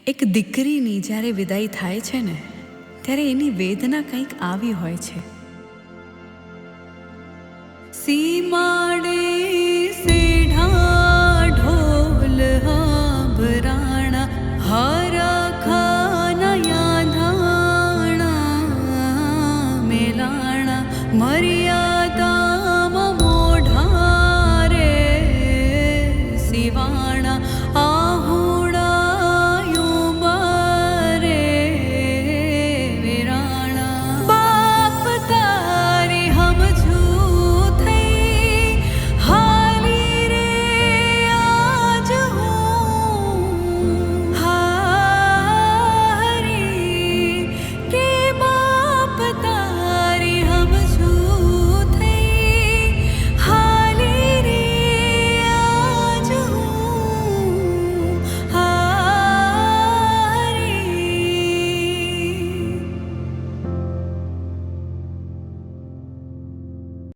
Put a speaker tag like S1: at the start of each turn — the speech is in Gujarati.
S1: એક દીકરીની જ્યારે વિદાય થાય છે ને, ત્યારે એની વેદના કંઈક આવી હોય છે. સીમાડે